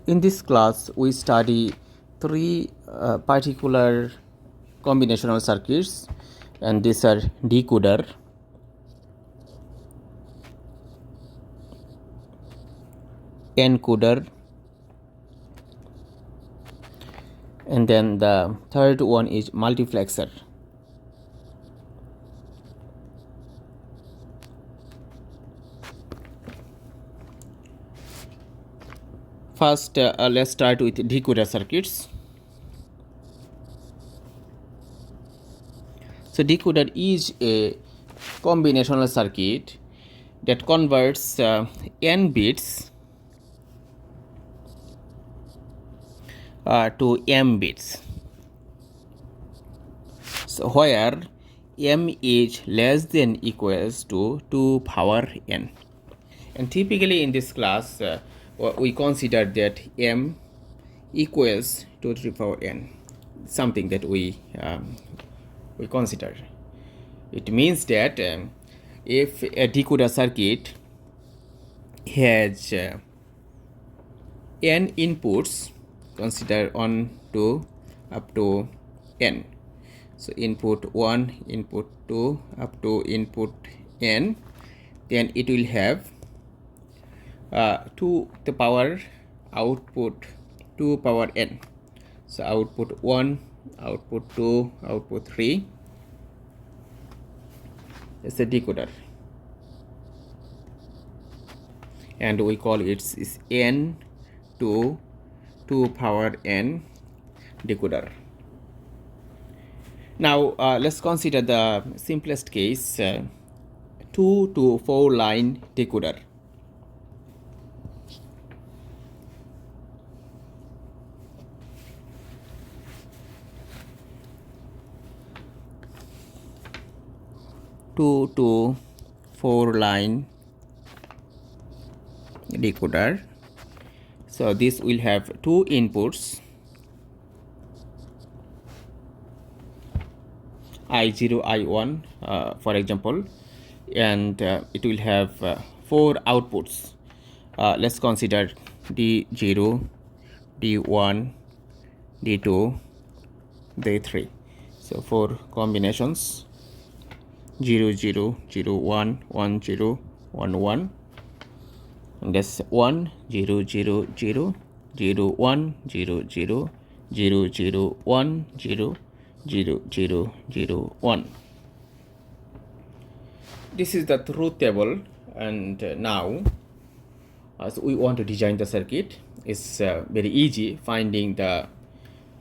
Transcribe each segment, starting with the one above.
In this class, we study three particular combinational circuits, and these are decoder, encoder, and then the third one is multiplexer. First, let's start with decoder circuits. So decoder is a combinational circuit that converts n bits to m bits. So where m is less than equals to 2 power n. And typically in this class, we consider that m equals to 3 power n, something that we consider. It means that if a decoder circuit has n inputs, consider 1 to up to n. So input 1, input 2, up to input n, then it will have 2 the power output 2 power n. So output 1, output 2, output 3 is a decoder, and we call it is n to 2 power n decoder. Now let's consider the simplest case, 2 to 4 line decoder. Two to 4 line decoder. So this will have 2 inputs, I0, I1 for example, and it will have 4 outputs. Let's consider D0, D1, D2, D3. So 4 combinations: 0 0 0 1 1 0 1 1, and that's 1 0 0 0 0 1 0 0 0 0 1 0 0 0 0 1. This is the truth table, and now as we want to design the circuit, it's very easy finding the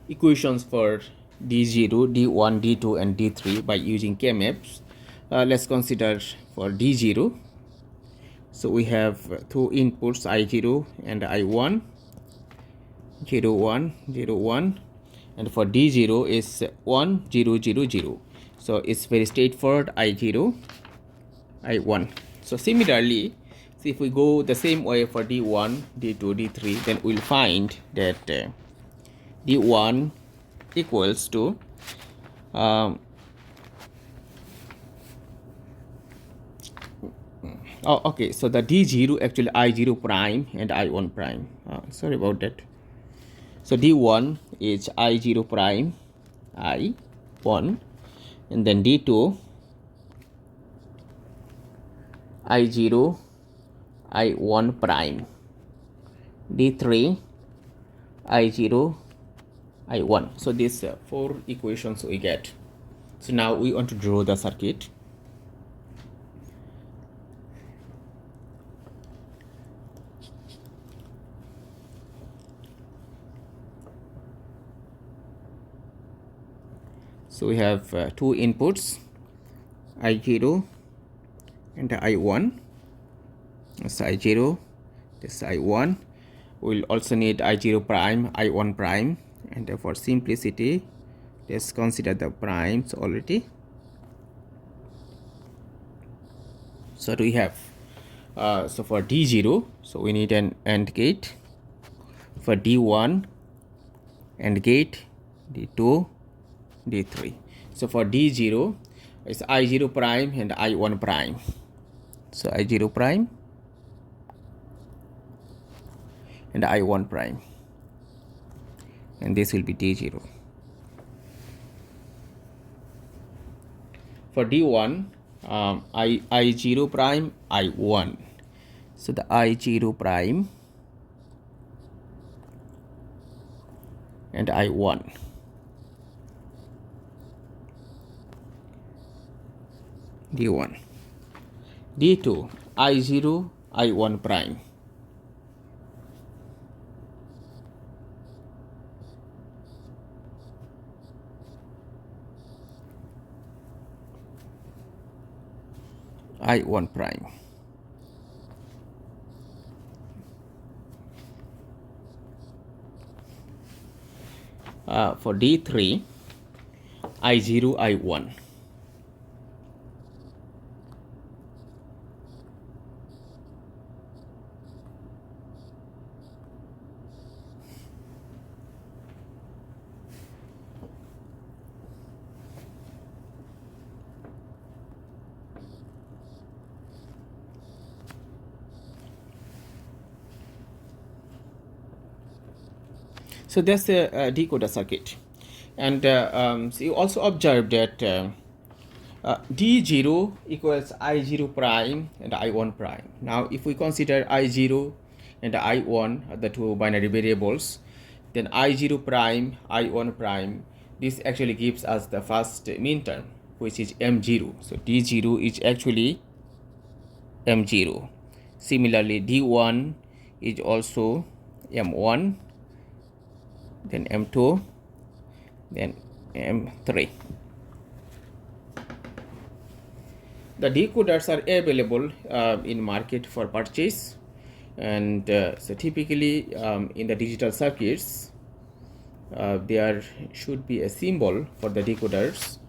equations for D0, D1, D2 and D3 by using K-maps. Let's consider for D0. So we have 2 inputs, I0 and I1, 0 1 0 1, and for D0 is 1 0 0 0. So it's very straightforward, I0, I1. So similarly, if we go the same way for D1, D2, D3, then we'll find that D1 equals to so the D0 actually I0 prime and I1 prime. Sorry about that. So D1 is I0 prime, I1, and then D2 I0 I1 prime, D3 I0 I1. So these 4 equations we get. So now we want to draw the circuit. So we have 2 inputs, I0 and I1. That's I0, this I1. We'll also need I0 prime, I1 prime, and for simplicity, let's consider the primes already. So we have so for D0, so we need an AND gate. For D1, AND gate, D2, D3. So for D0, it's I0 prime and I1 prime. So I0 prime and I1 prime. and this will be D0. For D1, I0 prime, I1. So the I0 prime and I1. D1. D2, I0, I1 prime. I1 prime. For D3, I0, I1. So that's the decoder circuit. And so you also observe that D0 equals I0 prime and I1 prime. Now if we consider I0 and I1 the two binary variables, then I0 prime, I1 prime, this actually gives us the first mean term, which is M0. So D0 is actually M0. Similarly, D1 is also M1, then M2, then M3. The decoders are available in market for purchase, and so typically in the digital circuits there should be a symbol for the decoders.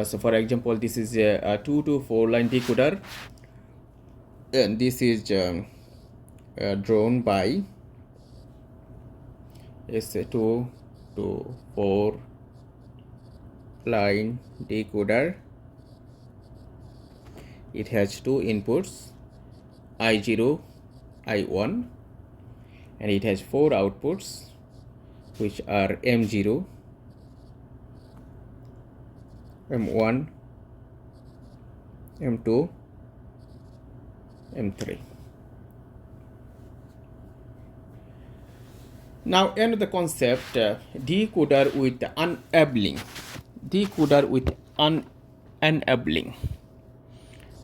So for example, this is a 2 to 4 line decoder, and this is drawn by is a 2 to 4 line decoder. It has two inputs, I0, I1, and it has four outputs, which are M0, M1, M2, M3. Now another concept, decoder with unabling. Decoder with unabling.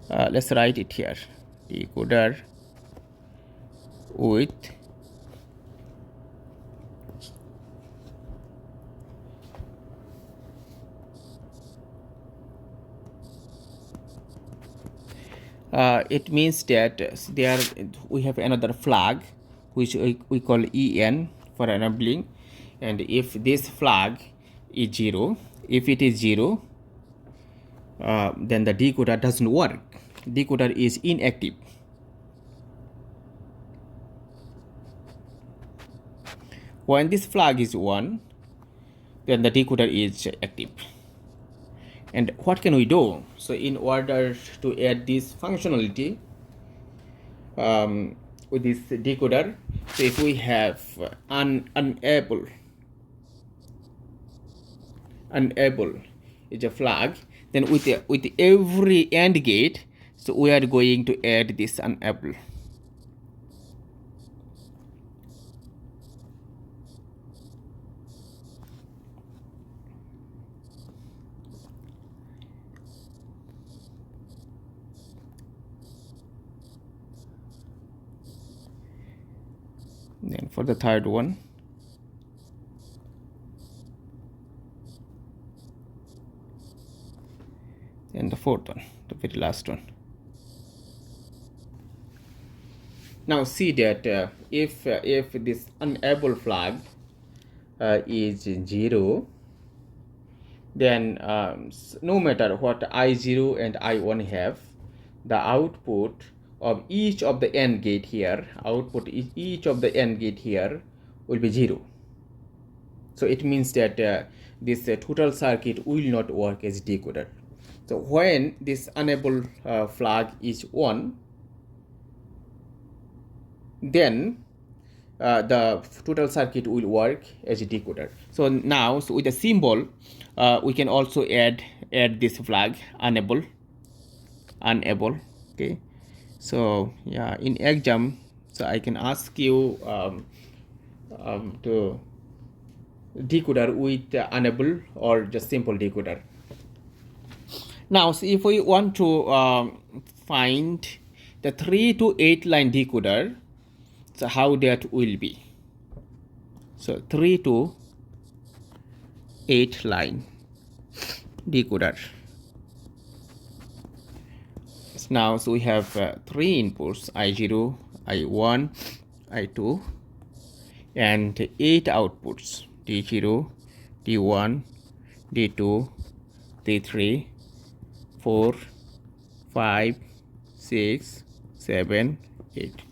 Let's write it here. Decoder with it means that we have another flag which we call EN for enabling, and if this flag is 0, if it is 0, then the decoder doesn't work. Decoder is inactive. When this flag is 1, then the decoder is active. And what can we do? So in order to add this functionality with this decoder, so if we have unable is a flag, then with every AND gate, so we are going to add this unable. Then for the third one, and the fourth one, the very last one. Now see that if this unable flag is 0, then no matter what I0 and I1 have, the output of each of the AND gate here, each of the AND gate here will be 0. So it means that this total circuit will not work as decoder. So when this unable flag is 1, then the total circuit will work as a decoder. So now, so with a symbol, we can also add this flag, unable. Okay, so yeah, in exam, so I can ask you to decoder with unable or just simple decoder. Now, so if we want to find the 3 to 8 line decoder, so how that will be? So 3 to 8 line decoder. Now, so we have 3 inputs, I0, I1, I2, and 8 outputs, D0, D1, D2, D3, 4, 5, 6, 7, 8.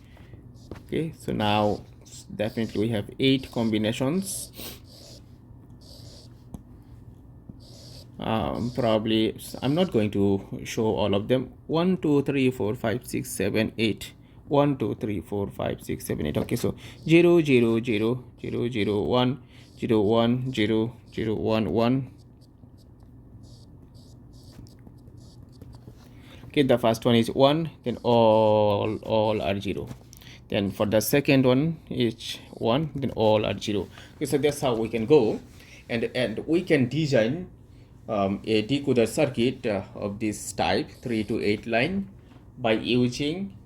Okay, so now definitely we have 8 combinations. Probably I'm not going to show all of them. 1 2 3 4 5 6 7 8. 1 2 3 4 5 6 7 8. Okay, so 0 0 0 0 0 1 0 1 0 0 1 1. Okay, the first one is 1, then all are 0. Then for the second one is 1, then all are 0. Okay, so that's how we can go, and we can design a decoder circuit of this type, 3 to 8 line, by using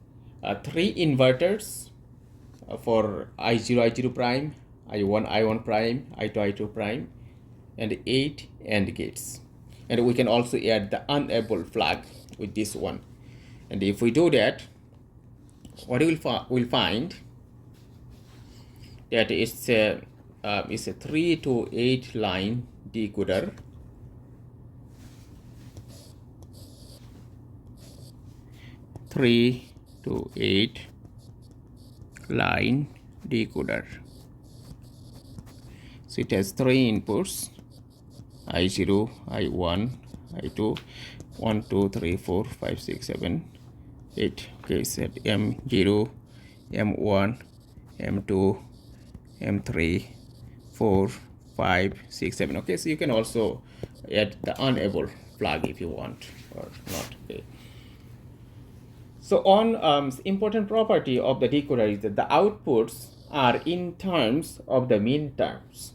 3 inverters for I0 I0 prime, I1 I1 prime, I2 I2 prime, and 8 AND gates. And we can also add the unable flag with this one. And if we do that, what we'll find that it's a 3 to 8 line decoder. Three to 8 line decoder. So it has 3 inputs, I0, I1, I2, 1 2 3 4 5 6 7 8. Okay, set M0, M1, M2, M3, 4 5 6 7. Okay, so you can also add the unable flag if you want or not. Okay. So on important property of the decoder is that the outputs are in terms of the min terms,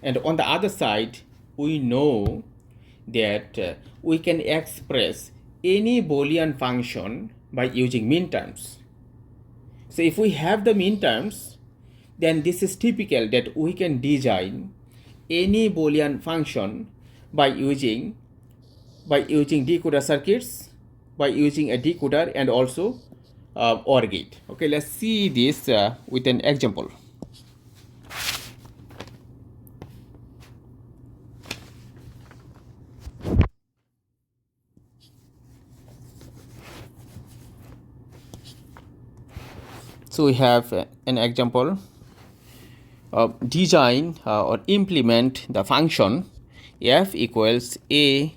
and on the other side we know that we can express any Boolean function by using min terms. So if we have the min terms, then this is typical that we can design any Boolean function by using decoder circuits, by using a decoder and also OR gate. Okay, let's see this with an example. So we have an example of design or implement the function f equals a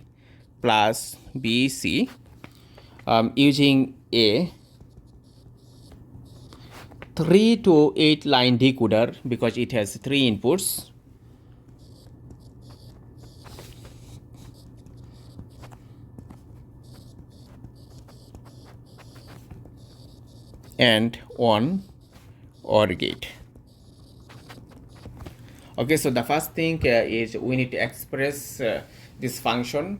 plus bc using a 3 to 8 line decoder because it has 3 inputs. And one OR gate. Okay, so the first thing is we need to express this function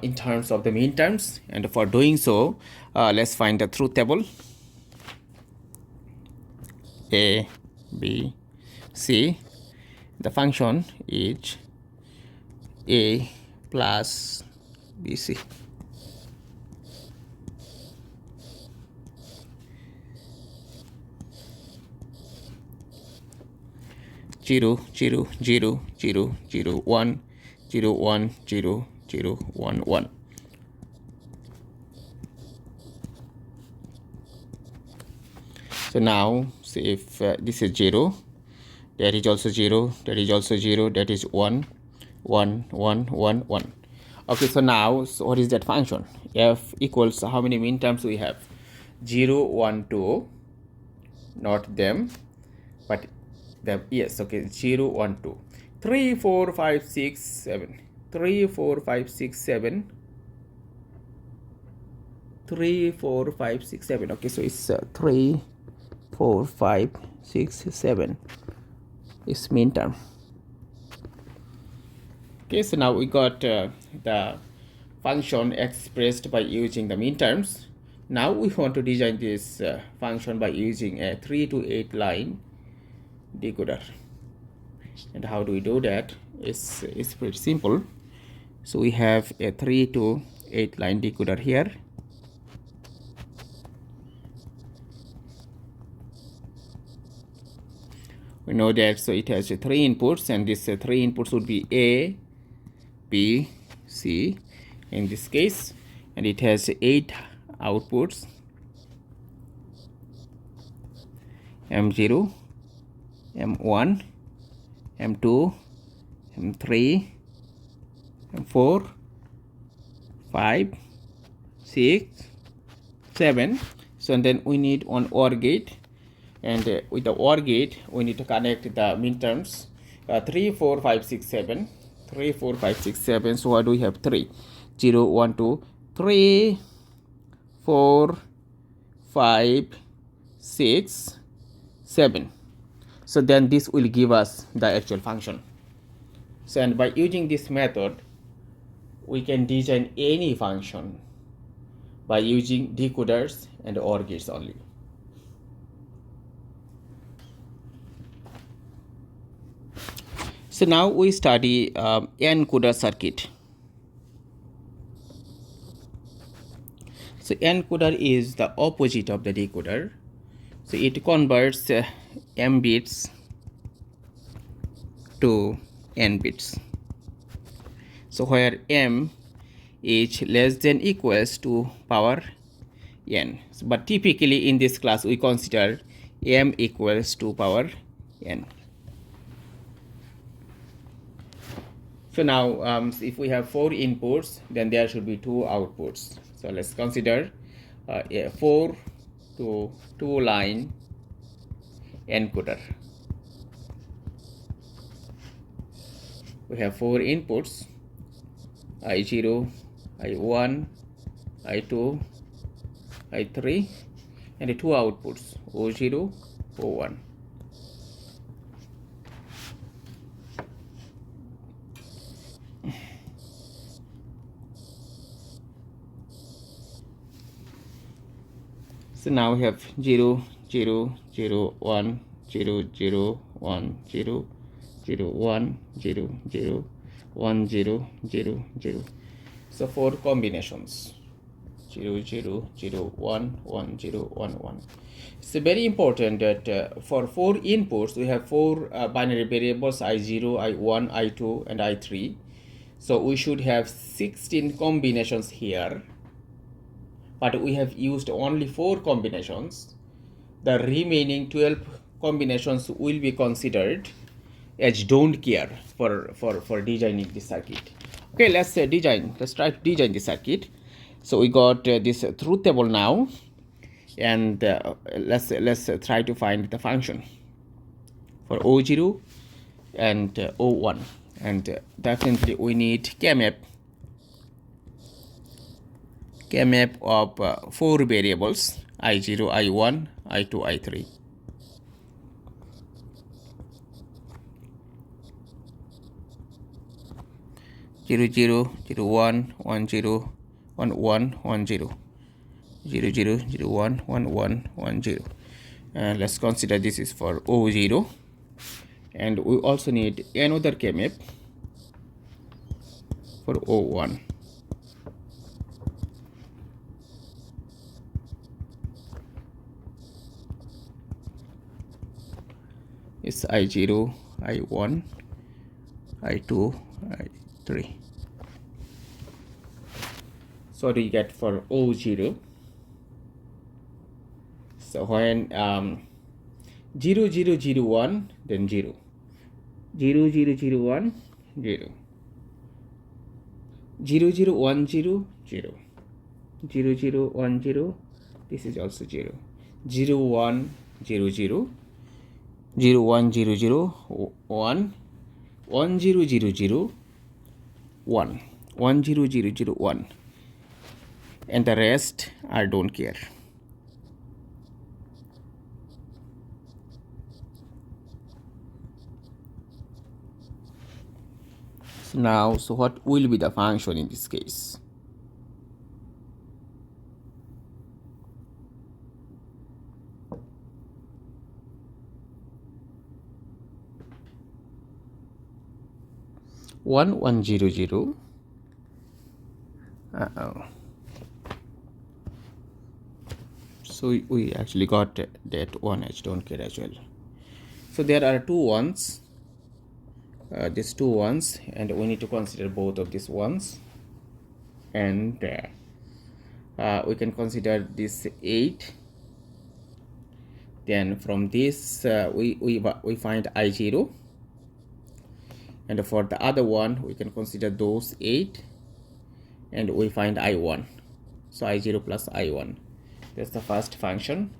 in terms of the min terms, and for doing so let's find the truth table. A, B, C. The function is A plus BC. Zero, zero, zero, zero, zero, 1, 0, 1, 0, 0, 1, 1. So now, see if this is 0, that is also 0, that is also 0, that is 1, 1, 1, 1, 1. Okay, so now, so what is that function? F equals, how many min terms we have? 0, 1, 2, not them. but the yes, okay, 0 1 2 3 4 5 6 7 3 4 5 6 7 3 4 5 6 7. Okay, so it's 3 4 5 6 7 is mean term. Okay, so now we got the function expressed by using the mean terms. Now we want to design this function by using a 3 to 8 line decoder. And how do we do that? It's pretty simple. So we have a 3 to 8 line decoder here. We know that, so it has 3 inputs, and this 3 inputs would be A, B, C in this case, and it has 8 outputs, M0, M1, M2, M3, M4, 5, 6, 7. So and then we need one OR gate, and with the OR gate we need to connect the minterms 3 4 5 6 7 3 4 5 6 7. So what do we have? 3 0 1 2 3 4 5 6 7. So then this will give us the actual function. So and by using this method we can design any function by using decoders and OR gates only. So now we study encoder circuit. So encoder is the opposite of the decoder. So it converts m bits to n bits. So where m is less than equals to power n. So, but typically in this class we consider m equals to power n. So now if we have 4 inputs, then there should be 2 outputs. So let's consider a 4 to 2 line encoder. We have 4 inputs, I0, I1, I2, I3, and 2 outputs, O0, O1. So now we have 0 0 0 1 0 0 1 0 0 1 0 0 1 0 0 0. So 4 combinations, 0 0 0 1 1 0 1 1. It's very important that for 4 inputs we have 4 binary variables, I0, I1, I2, and I3. So we should have 16 combinations here, but we have used only 4 combinations. The remaining 12 combinations will be considered as don't care for designing the circuit. Okay, let's try to design the circuit. So we got this truth table now, and let's try to find the function for O0 and O1, and definitely we need K-map of 4 variables, I0, I1, I2, I3. Zero zero zero one one zero 1 1 1 0 0 0 0 1 1 1 1 0. Let's consider this is for O0, and we also need another K-map for O1. It's I0, I1, I2, I3. So what do you get for O0? So when 0 0 0 1, then 0 0 0 0 1 0 0 0 1 0 0 0 0 1 0, this is also 0 0 1 0 0 0 1 0 0 1 1 0 0 0 1 1 0 0 0 1, and the rest I don't care. So now, so what will be the function in this case? One 1 0 0. So we actually got that one. I don't care as well. So there are two ones, these two ones, and we need to consider both of these ones, and we can consider this 8. Then from this we find I0, and for the other one we can consider those 8, and we find I1. So I0 plus I1, that's the first function.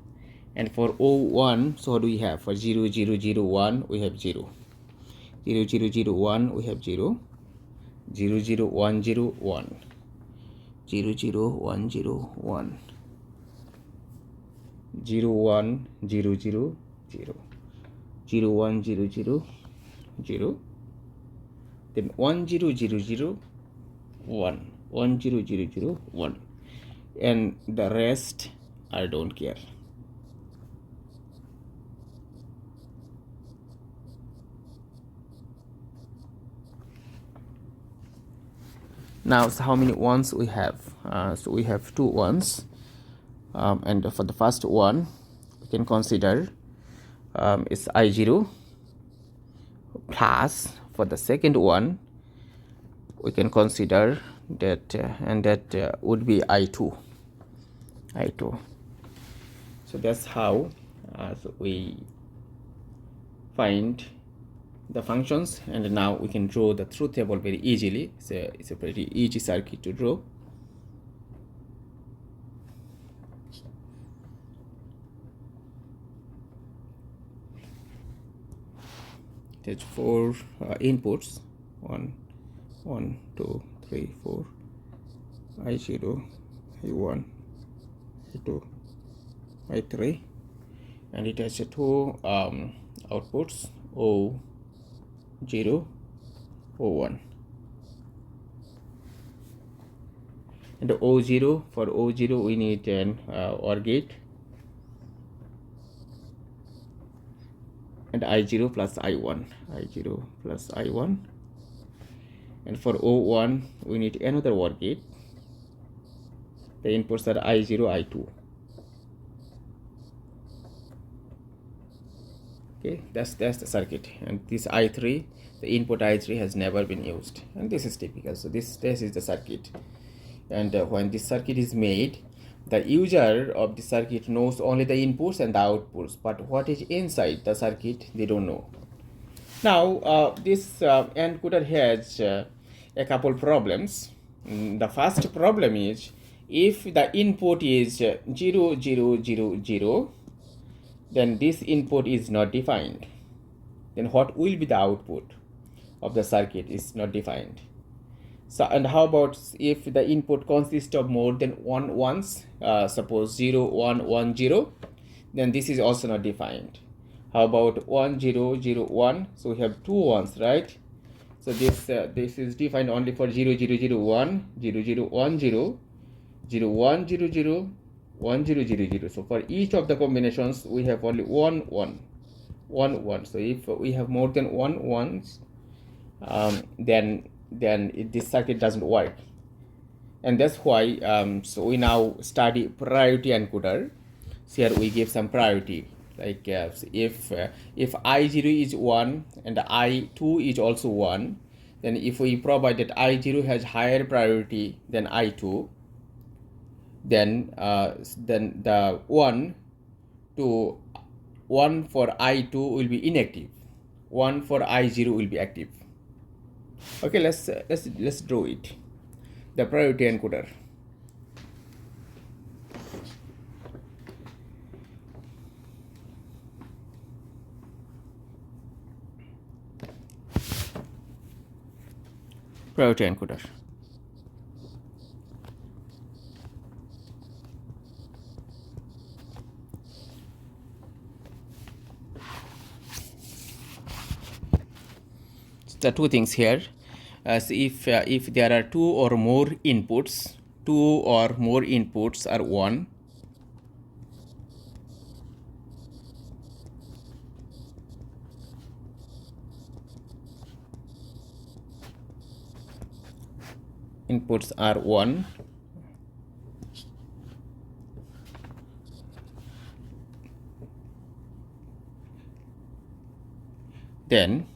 And for O1, so what do we have? For 0 0 0 1 we have 0, 0 0 0 1 we have 0, 0 0 1 0 1, 0 0 1 0 1, 0 1 0 0 0, 0 1 0 0 0, then 1 0 0 0 1, 1 0 0 0 1, and the rest I don't care. Now, so how many ones we have? So we have two ones, and for the first one we can consider is I0 plus. For the second one we can consider that and that would be I2. So that's how so we find the functions, and now we can draw the truth table very easily. It's a pretty easy circuit to draw. There's 4 inputs, 1 1 2 3 4, I0, I1, I2, I3, and it has 2 outputs, O0, O1. And the O0, for O0 we need an OR gate, and I0 plus I1, I0 plus I1. And for O1 we need another OR gate. The inputs are I0, I2. Okay, that's the circuit. And this I3, the input I3 has never been used, and this is typical. So this is the circuit, and when this circuit is made, the user of the circuit knows only the inputs and the outputs, but what is inside the circuit they don't know. Now this encoder has a couple problems. The first problem is, if the input is 0 0 0 0, then this input is not defined. Then what will be the output of the circuit is not defined. So, and how about if the input consists of more than 1 ones, suppose 0 1 1 0, then this is also not defined. How about 1 0 0 1? So we have 2 ones, right? So this is defined only for 0 0 0 1, 0 0 1 0, 0 1 0 0, 1 0 0 0. So for each of the combinations we have only 1 1, 1 1. So if we have more than 1 ones, then this circuit doesn't work, and that's why so we now study priority encoder. So here we give some priority, like if I0 is 1 and I2 is also 1, then if we provide that I0 has higher priority than I2, then the 1 to 1 for I2 will be inactive, 1 for I0 will be active. Okay, let's draw it, the priority encoder. priority encoder. The two things here. So if there are two or more inputs are 1, inputs are 1, then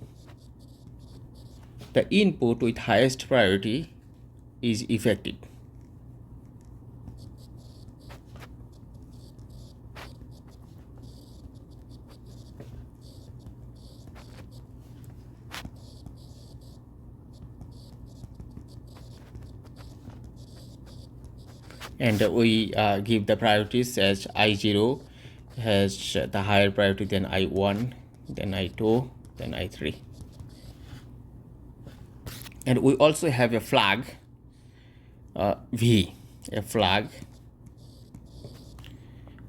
the input with highest priority is effective. And we give the priorities as I0 has the higher priority than I1, then I2, then I3. And we also have a flag V, a flag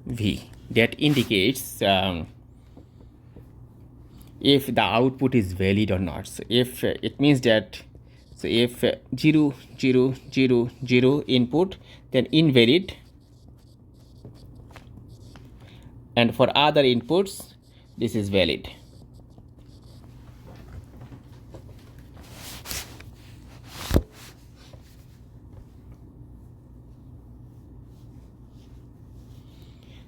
V that indicates if the output is valid or not. So if it means that, so if 0 0 0 0 input, then invalid, and for other inputs this is valid.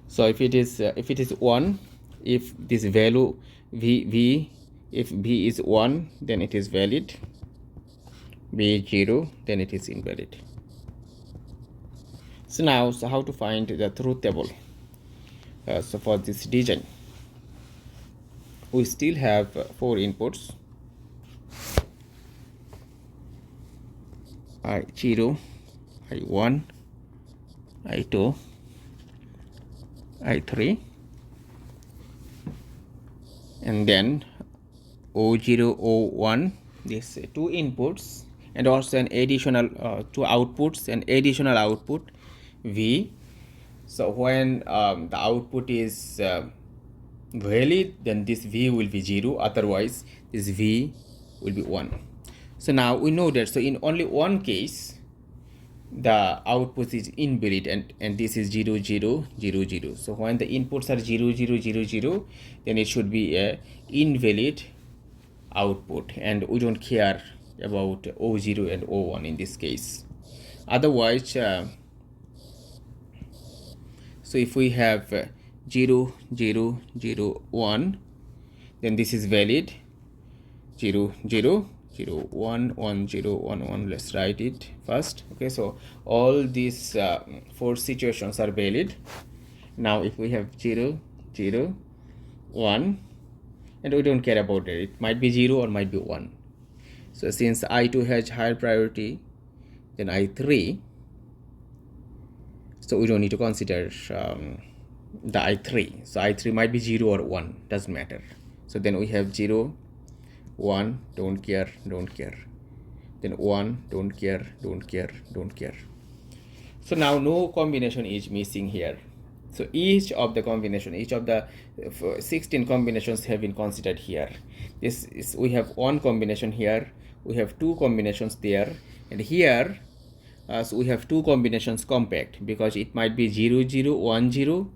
So if it is 1, if this value v if v is 1, then it is valid. V is 0, then it is invalid. So now, so how to find the truth table? So for this design, we still have 4 inputs: I0, I1, I2, I3, and then O0, O1, these 2 inputs, and also an additional 2 outputs, an additional output V. So when the output is valid, then this V will be 0, otherwise this V will be 1. So now we know that, so in only one case the output is invalid, and this is 0 0 0 0. So when the inputs are 0 0 0 0, then it should be a invalid output, and we don't care about O0 and O1 in this case. Otherwise, so if we have 0 0 0 1, then this is valid. 0 0 0 1 1 0 1 1. Let's write it first. Okay, so all these 4 situations are valid. Now if we have 0 0 1, and we don't care about it, it might be 0 or might be 1. So since I2 has higher priority than I3, so we don't need to consider the I3. So I3 might be 0 or 1, doesn't matter. So then we have 0 1, don't care, don't care, then 1, don't care, don't care, don't care. So now no combination is missing here. So each of the combination, each of the 16 combinations have been considered here. This is, we have one combination here, we have 2 combinations there, and here so we have 2 combinations compact, because it might be 0 0 1 0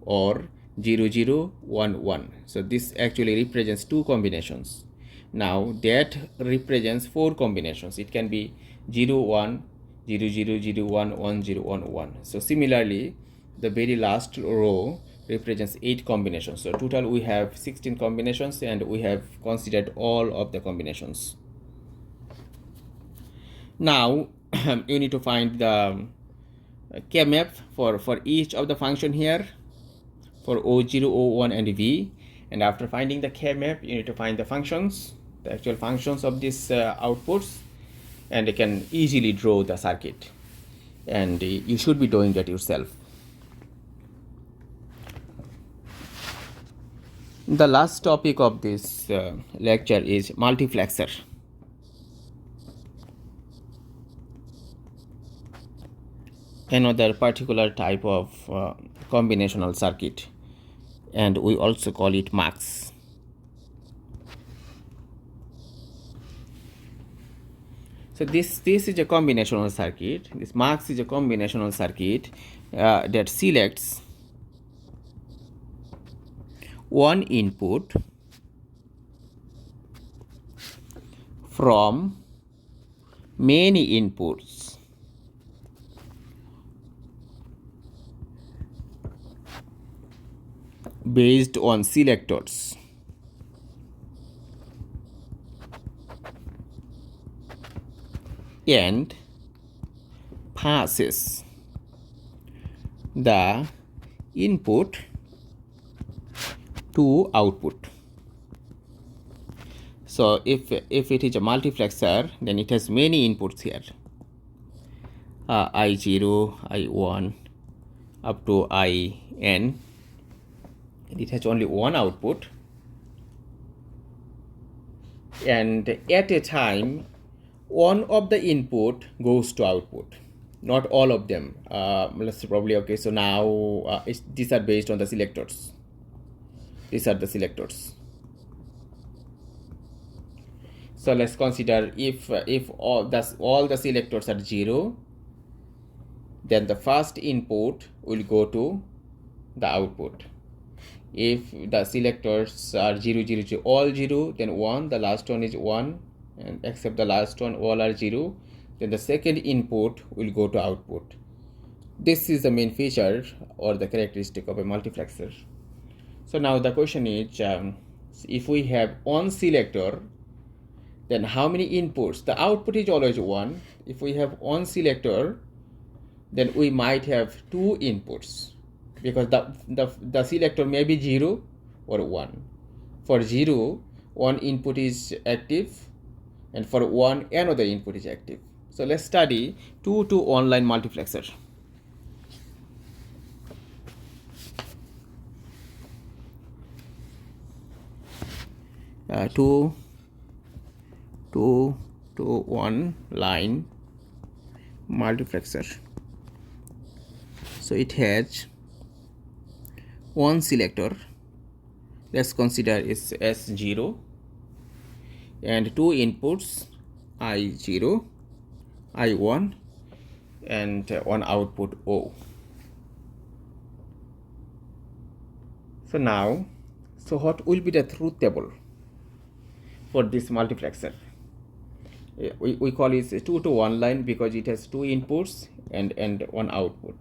or 0 0 1 1. So this actually represents 2 combinations. Now that represents 4 combinations. It can be 0 1 0 0 0 1 1 0 1 1. So similarly, the very last row represents 8 combinations. So total we have 16 combinations, and we have considered all of the combinations. Now you need to find the K-map for each of the function here, for O0, O1 and V. And after finding the K-map, you need to find the functions, the actual functions of these outputs, and you can easily draw the circuit. And you should be doing that yourself. The last topic of this lecture is multiplexer. another particular type of combinational circuit, and we also call it MUX. So this is a combinational circuit. This MUX is a combinational circuit that selects one input from many inputs based on selectors. And passes the input to output. So if it is a multiplexer, then it has many inputs here, I0, I1 up to IN, and it has only one output, and at a time one of the input goes to output, not all of them. Let's probably, okay, so now these are based on the selectors. These are the selectors. So let's consider if all the selectors are 0, then the first input will go to the output. If the selectors are 0, 0, 0, all 0, then 1, the last one is 1, and except the last one, all are 0, then the second input will go to output. This is the main feature or the characteristic of a multiplexer. So now the question is, if we have one selector, then how many inputs? The output is always 1. If we have one selector, then we might have 2 inputs, because the selector may be 0 or 1. For 0, one input is active, and for 1, another input is active. So let's study 2-to-1 line multiplexer. Two to one line multiplexer. So it has one selector. Let's consider it's S0, and 2 inputs, I0, I1, and one output O. So now, so what will be the truth table for this multiplexer? We call it a 2-to-1 line because it has 2 inputs and one output.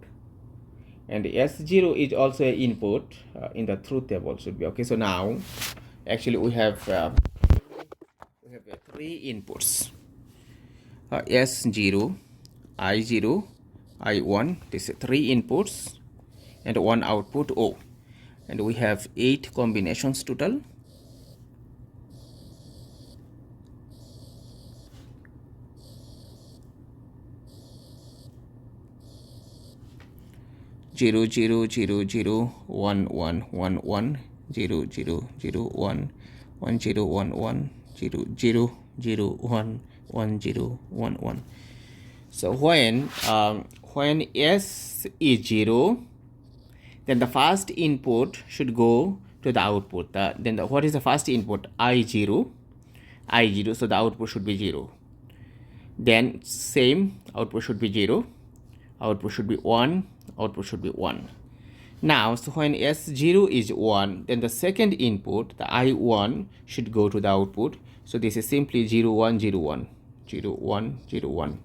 And S0 is also an input in the truth table should be, okay. So now actually we have 3 inputs, S0, I0, I1. This is 3 inputs and one output O, and we have 8 combinations total. Zero, zero, zero, zero, 1, 1, 1, 1, 0, 0, 0, 1, 1, 0, 1, 1, 0, 0, 0, 1, 1, 0, 1, 1. So when S is 0, then the first input should go to the output. What is the first input? I0, I0. So the output should be 0. Then same output should be 0. Output should be 1. Output should be 1. Now, so when S0 is 1, then the second input, the I1, should go to the output. So this is simply 0, 1, 0, 1, 0, 1, 0, 1.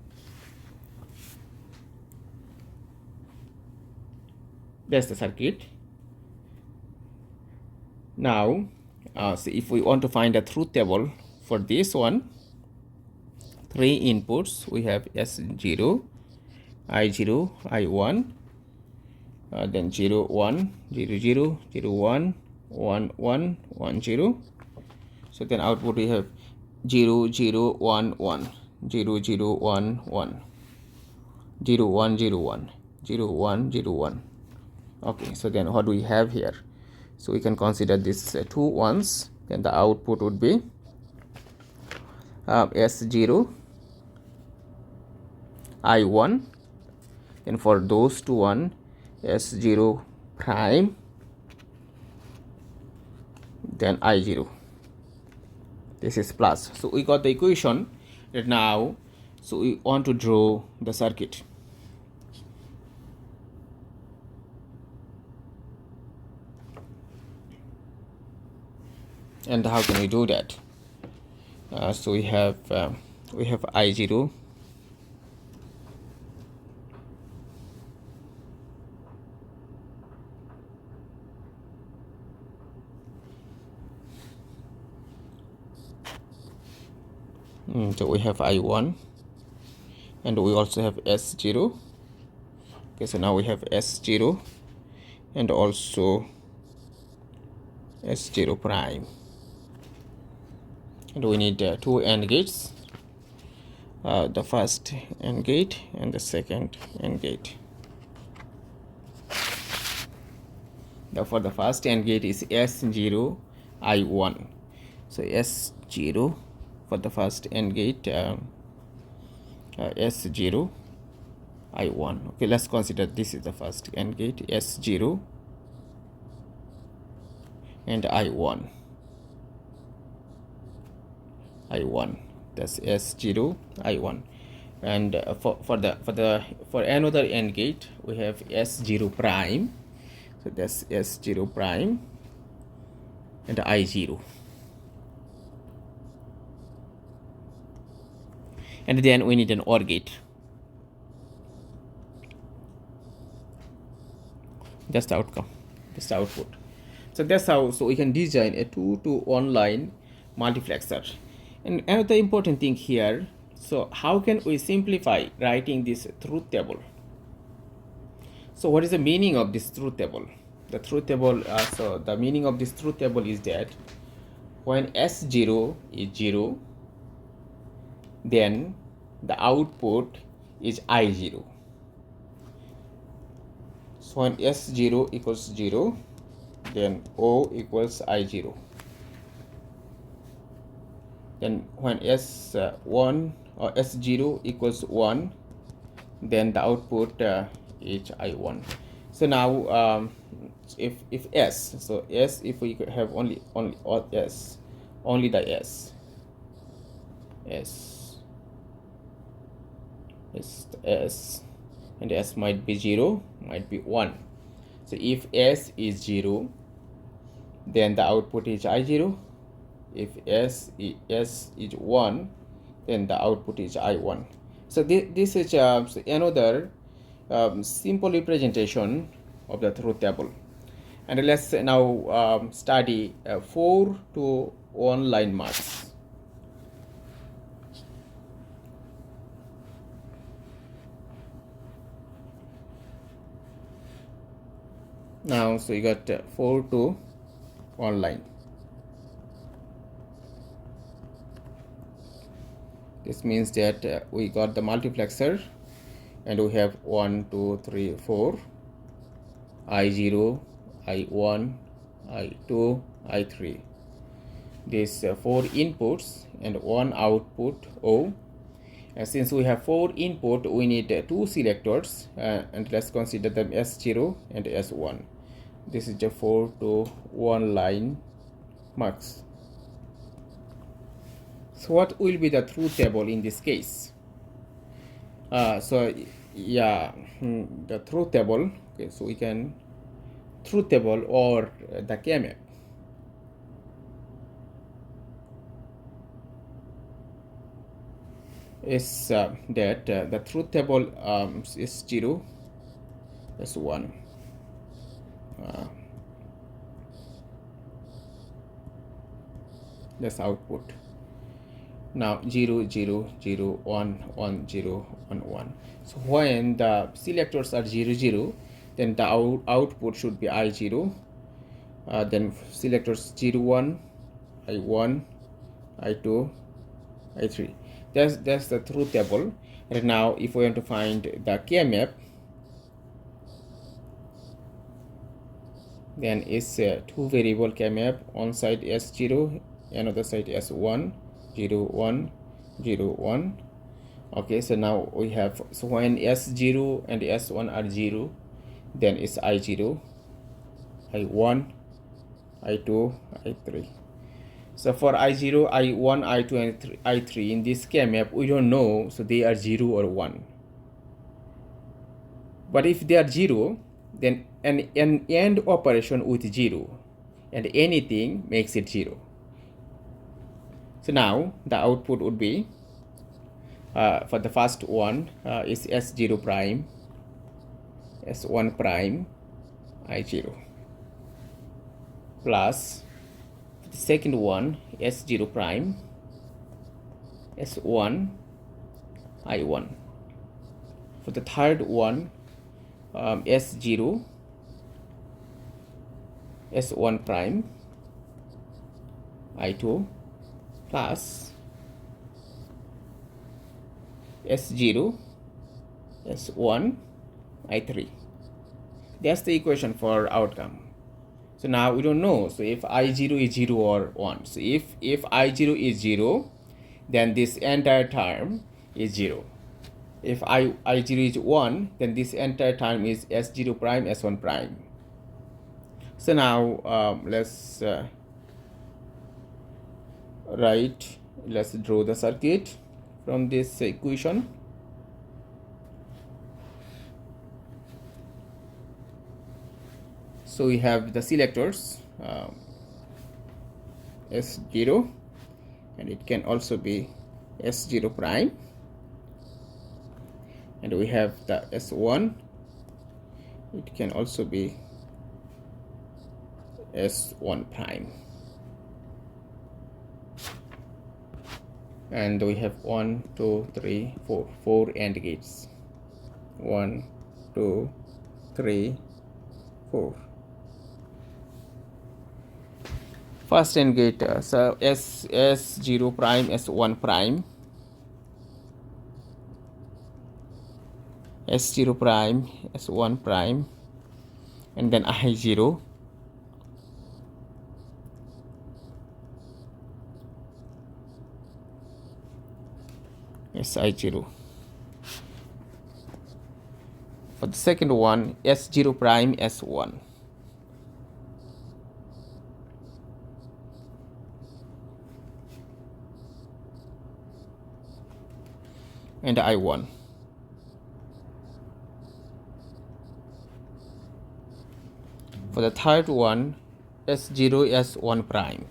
That's the circuit. Now, so if we want to find a truth table for this one, 3 inputs, we have S0, I0, I1, then 0, 1, 0, 0, 0, 1, 1, 1, 1, 0. So then output we have 0, 0, 1, 1, 0, 0, 1, 1, 0, 1, 0, 1, 0, 1, 0, 1. Okay, so then what do we have here? So we can consider this 2 ones. Then the output would be S0, I1, then for those two one, S0 prime, then I0. This is plus. So we got the equation that now, so we want to draw the circuit. And how can we do that? So we have I0, so we have I1, and we also have S0. Okay, so now we have S0 and also S0 prime, and we need two AND gates, the first AND gate and the second AND gate. Therefore the first AND gate is S0 I1. So S0 for the first AND gate, S0 I1. Okay, let's consider this is the first AND gate, S0 and I1. That's S0 I1. And for another AND gate we have S0 prime. So that's S0 prime and I0. And then we need an OR gate. That's the outcome, that's the output. So that's how, so we can design a 2-to-1 line multiplexer. And another important thing here, so how can we simplify writing this truth table? So what is the meaning of this truth table? The truth table, so the meaning of this truth table is that when S0 is 0, then the output is I0. So when S0 equals 0, then O equals I0. Then when S1 or S0 equals 1, then the output is I1. So now if S, so S, if we have only S, only the S and S might be 0, might be 1. So if S is 0, then the output is I0. If S is 1, then the output is I1. So this is another simple representation of the truth table. And let's now study 4-to-1 line MUX. Now, so you got 4-to-1 line. This means that we got the multiplexer, and we have 1, 2, 3, 4, I0, I1, I2, I3. These 4 inputs and 1 output O. And since we have 4 input, we need 2 selectors, and let's consider them S0 and S1. This is the 4-to-1 line MUX. So what will be the truth table in this case? So yeah, the truth table. Okay, so we can truth table or the KMF. Is that the truth table is 0, that's 1. That's output. Now 0, 0, 0, 1, 1, 0, 1, 1. So when the selectors are 0, 0, then the output should be I0. Then selectors 0, 1, I1, I2, I3. That's the truth table. And now if we want to find the KMF, then it's a 2-variable KMF. On side S0, another side S1, 0, 1, 0, 1. Okay, so now we have, so when S0 and S1 are 0, then it's I0, I1, I2, I3. So for I0, I1, I2, and I3 in this K-map, we don't know, so they are 0 or 1. But if they are 0, then an AND operation with 0, and anything makes it 0. So now the output would be, for the first one is S0 prime, S1 prime, I0, plus the second one S0 prime, S1, I1. For the third one, S0, S1 prime, I2, plus S0, S1, I3. That's the equation for outcome. So now we don't know, so if I0 is 0 or 1. So if I0 is 0, then this entire term is 0. If I0 is 1, then this entire term is S0 prime, S1 prime. So now let's draw the circuit from this equation. So we have the selectors, S0, and it can also be S0 prime, and we have the S1, it can also be S1 prime, and we have 1, 2, 3, 4 AND gates. 1, 2, 3, 4. First AND gate, so S0 prime, S1 prime, S0 prime, S1 prime, and then I0, SI0. For the second one, S0 prime, S1. And I1. For the third one, S0, S1 prime.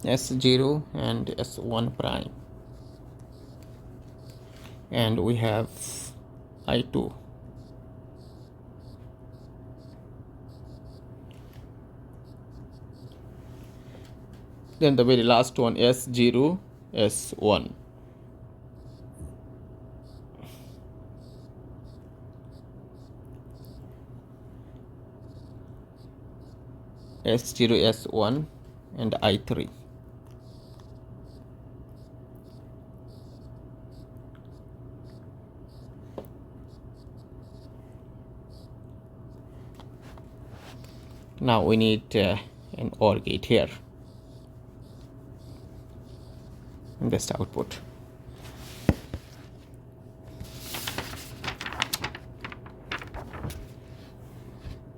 S0 and S1 prime. And we have I2. Then the very last one, S0, S1. S0, S1, and I3. Now we need an OR gate here. And that's the output.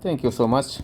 Thank you so much.